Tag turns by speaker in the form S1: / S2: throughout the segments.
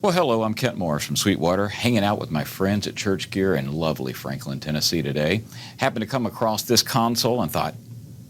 S1: Well, hello, I'm Kent Morris from Sweetwater, hanging out with my friends at Church Gear in lovely Franklin, Tennessee today. Happened to come across this console and thought,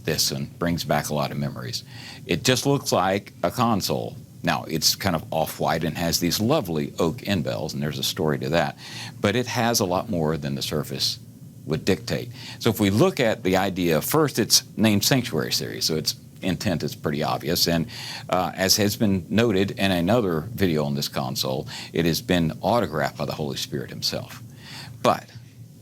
S1: this one brings back a lot of memories. It just looks like a console. Now, it's kind of off-white and has these lovely oak end bells, and there's a story to that. But it has a lot more than the surface would dictate. So if we look at the idea, first it's named Sanctuary Series, so its intent is pretty obvious. And as has been noted in another video on this console, it has been autographed by the Holy Spirit himself. But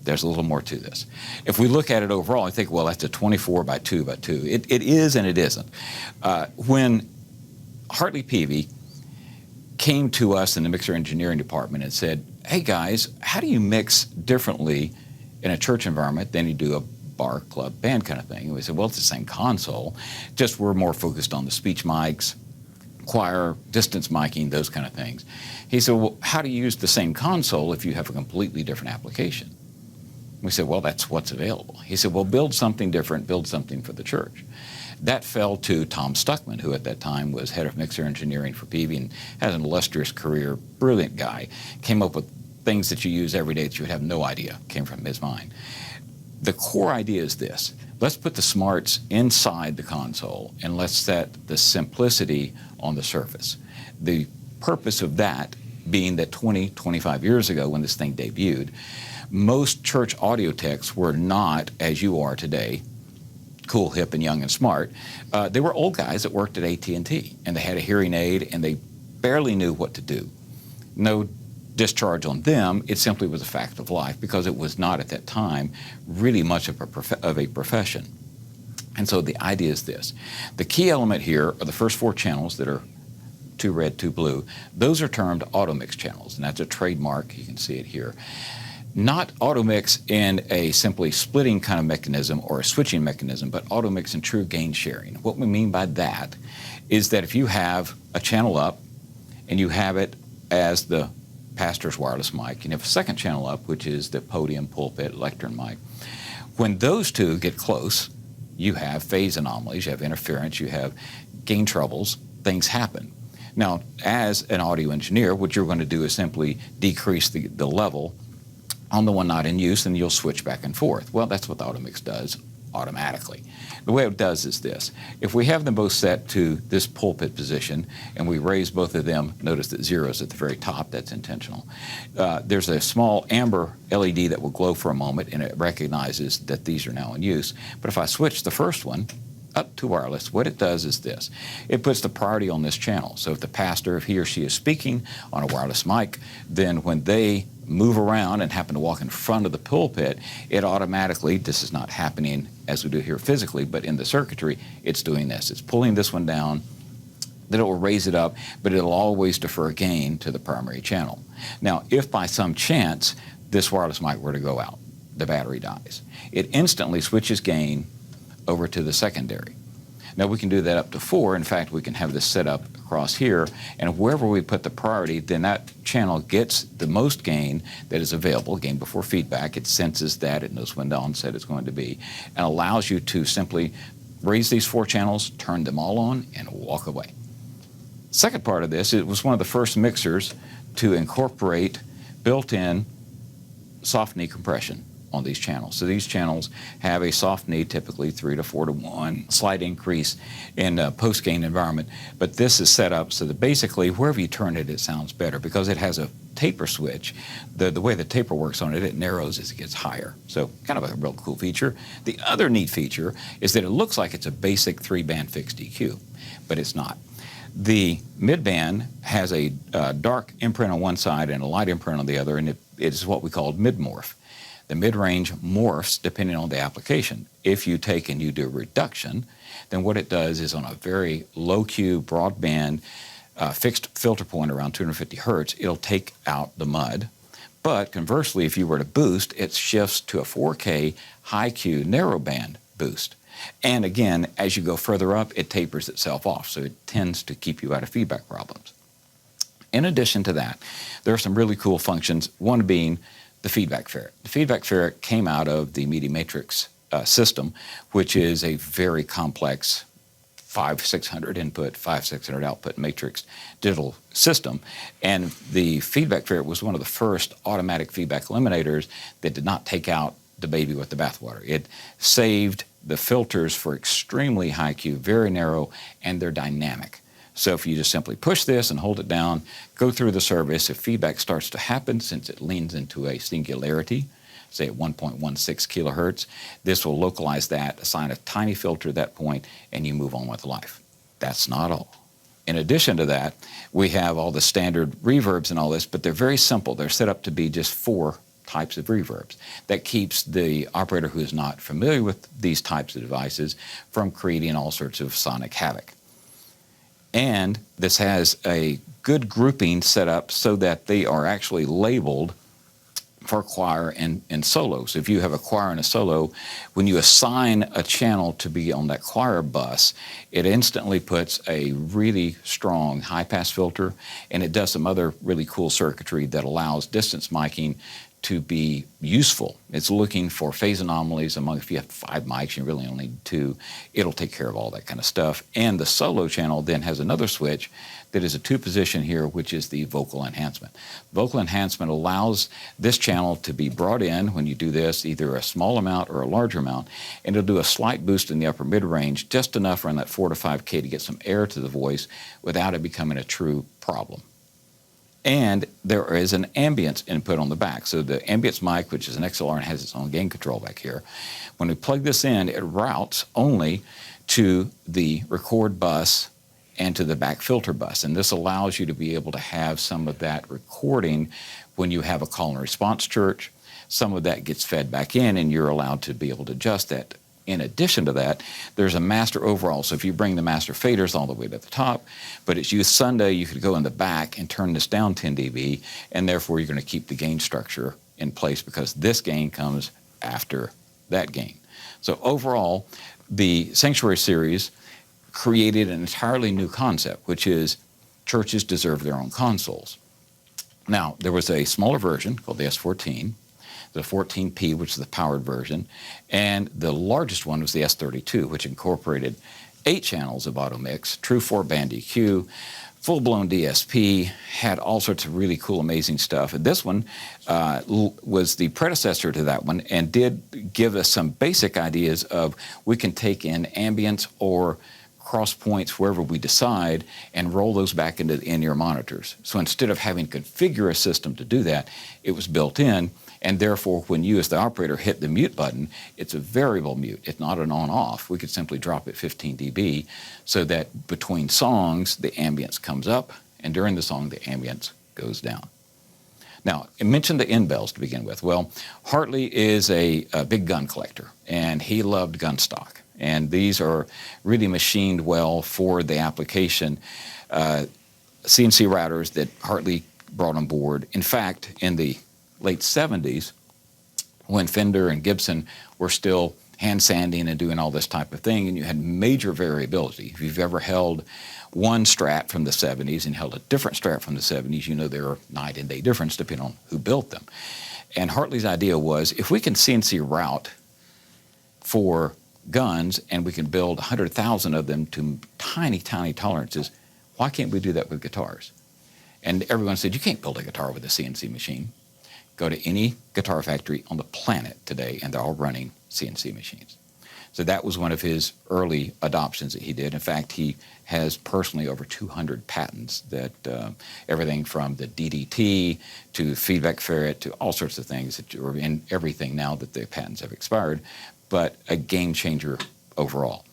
S1: there's a little more to this. If we look at it overall, I think, well, that's a 24 by 2 by 2. It is and it isn't. When Hartley Peavey came to us in the mixer engineering department and said, hey guys, how do you mix differently in a church environment than you do a bar, club, band kind of thing? And we said, well, it's the same console, just we're more focused on the speech mics, choir, distance miking, those kind of things. He said, well, how do you use the same console if you have a completely different application? We said, well, that's what's available. He said, well, build something different, build something for the church. That fell to Tom Stuckman, who at that time was head of mixer engineering for Peavey and has an illustrious career, brilliant guy, came up with things that you use every day that you would have no idea came from his mind. The core idea is this: let's put the smarts inside the console and let's set the simplicity on the surface. The purpose of that being that 25 years ago when this thing debuted, most church audio techs were not, as you are today, cool, hip, and young and smart. They were old guys that worked at AT&T, and they had a hearing aid, and they barely knew what to do. No discharge on them, it simply was a fact of life because it was not at that time really much of a profession. And so the idea is this: the key element here are the first 4 channels that are 2 red, 2 blue. Those are termed auto mix channels, and that's a trademark. You can see it here. Not auto mix in a simply splitting kind of mechanism or a switching mechanism, but auto mix in true gain sharing. What we mean by that is that if you have a channel up and you have it as the pastor's wireless mic, and you have a second channel up, which is the podium, pulpit, lectern mic. When those two get close, you have phase anomalies, you have interference, you have gain troubles, things happen. Now, as an audio engineer, what you're going to do is simply decrease the level on the one not in use, and you'll switch back and forth. Well, that's what the auto mix does automatically. The way it does is this: if we have them both set to this pulpit position and we raise both of them, notice that 0 is at the very top, that's intentional. There's a small amber LED that will glow for a moment and it recognizes that these are now in use. But if I switch the first one up to wireless, what it does is this: it puts the priority on this channel. So if the pastor, if he or she is speaking on a wireless mic, then when they move around and happen to walk in front of the pulpit, it automatically, this is not happening as we do here physically, but in the circuitry, it's doing this. It's pulling this one down, then it will raise it up, but it'll always defer gain to the primary channel. Now, if by some chance this wireless mic were to go out, the battery dies, it instantly switches gain over to the secondary. Now, we can do that up to 4. In fact, we can have this set up across here, and wherever we put the priority, then that channel gets the most gain that is available, gain before feedback. It senses that, it knows when the onset is going to be, and allows you to simply raise these 4 channels, turn them all on, and walk away. Second part of this, it was one of the first mixers to incorporate built-in soft knee compression on these channels. So these channels have a soft knee, typically 3 to 4 to 1, slight increase in post-gain environment. But this is set up so that basically wherever you turn it, it sounds better because it has a taper switch. The way the taper works on it, it narrows as it gets higher. So kind of a real cool feature. The other neat feature is that it looks like it's a basic 3-band fixed EQ, but it's not. The mid-band has a dark imprint on one side and a light imprint on the other, and it is what we call mid-morph. The mid-range morphs depending on the application. If you take and you do a reduction, then what it does is on a very low Q, broadband, fixed filter point around 250 hertz, it'll take out the mud. But conversely, if you were to boost, it shifts to a 4K high Q narrowband boost. And again, as you go further up, it tapers itself off, so it tends to keep you out of feedback problems. In addition to that, there are some really cool functions, one being the feedback ferret. The feedback ferret came out of the Media Matrix system, which is a very complex 600 input, 600 output matrix digital system. And the feedback ferret was one of the first automatic feedback eliminators that did not take out the baby with the bathwater. It saved the filters for extremely high Q, very narrow, and they're dynamic. So if you just simply push this and hold it down, go through the service, if feedback starts to happen, since it leans into a singularity, say at 1.16 kilohertz, this will localize that, assign a tiny filter at that point, and you move on with life. That's not all. In addition to that, we have all the standard reverbs and all this, but they're very simple. They're set up to be just 4 types of reverbs. That keeps the operator who is not familiar with these types of devices from creating all sorts of sonic havoc. And this has a good grouping set up so that they are actually labeled for choir and solo. So if you have a choir and a solo, when you assign a channel to be on that choir bus, it instantly puts a really strong high-pass filter, and it does some other really cool circuitry that allows distance miking to be useful. It's looking for phase anomalies among, if you have 5 mics, you really only need 2, it'll take care of all that kind of stuff. And the solo channel then has another switch that is a 2-position here, which is the vocal enhancement. Vocal enhancement allows this channel to be brought in when you do this, either a small amount or a larger amount, and it'll do a slight boost in the upper mid-range, just enough around that 4 to 5K to get some air to the voice without it becoming a true problem. And there is an ambience input on the back. So the ambience mic, which is an XLR and has its own gain control back here, when we plug this in, it routes only to the record bus and to the back filter bus. And this allows you to be able to have some of that recording when you have a call and response church. Some of that gets fed back in, and you're allowed to be able to adjust that. In addition to that, there's a master overall. So if you bring the master faders all the way to the top, but it's used Sunday, you could go in the back and turn this down 10 dB, and therefore you're going to keep the gain structure in place because this gain comes after that gain. So overall, the Sanctuary series created an entirely new concept, which is churches deserve their own consoles. Now, there was a smaller version called the S-14, the 14P, which is the powered version, and the largest one was the S-32, which incorporated 8 channels of auto mix, true 4-band EQ, full-blown DSP, had all sorts of really cool, amazing stuff. And this one was the predecessor to that one and did give us some basic ideas of we can take in ambience or cross points wherever we decide and roll those back into the in-ear monitors. So instead of having to configure a system to do that, it was built in. And therefore, when you as the operator hit the mute button, it's a variable mute. It's not an on-off. We could simply drop it 15 dB so that between songs, the ambience comes up, and during the song, the ambience goes down. Now, I mentioned the end bells to begin with. Well, Hartley is a big gun collector, and he loved gun stock. And these are really machined well for the application. CNC routers that Hartley brought on board. In fact, in the late 70s, when Fender and Gibson were still hand sanding and doing all this type of thing, and you had major variability. If you've ever held one Strat from the 70s and held a different Strat from the 70s, you know there are night and day difference depending on who built them. And Hartley's idea was, if we can CNC route for guns and we can build 100,000 of them to tiny, tiny tolerances, why can't we do that with guitars? And everyone said, you can't build a guitar with a CNC machine. Go to any guitar factory on the planet today, and they're all running CNC machines. So that was one of his early adoptions that he did. In fact, he has personally over 200 patents that everything from the DDT to feedback ferret to all sorts of things that are in everything now that the patents have expired, but a game changer overall.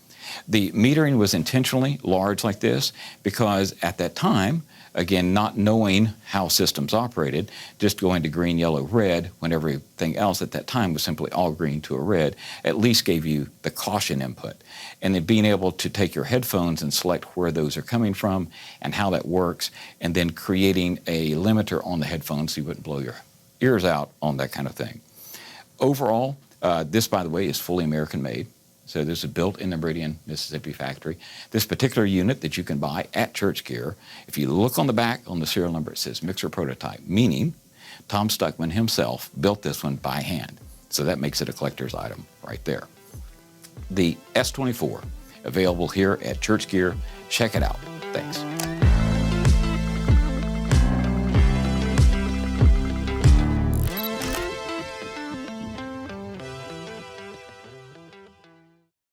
S1: The metering was intentionally large like this because at that time, again, not knowing how systems operated, just going to green, yellow, red, when everything else at that time was simply all green to a red, at least gave you the caution input. And then being able to take your headphones and select where those are coming from and how that works, and then creating a limiter on the headphones so you wouldn't blow your ears out on that kind of thing. Overall, this, by the way, is fully American-made. So this is built in the Meridian, Mississippi factory. This particular unit that you can buy at Church Gear, if you look on the back on the serial number, it says mixer prototype, meaning Tom Stuckman himself built this one by hand. So that makes it a collector's item right there. The S-24 available here at Church Gear. Check it out. Thanks.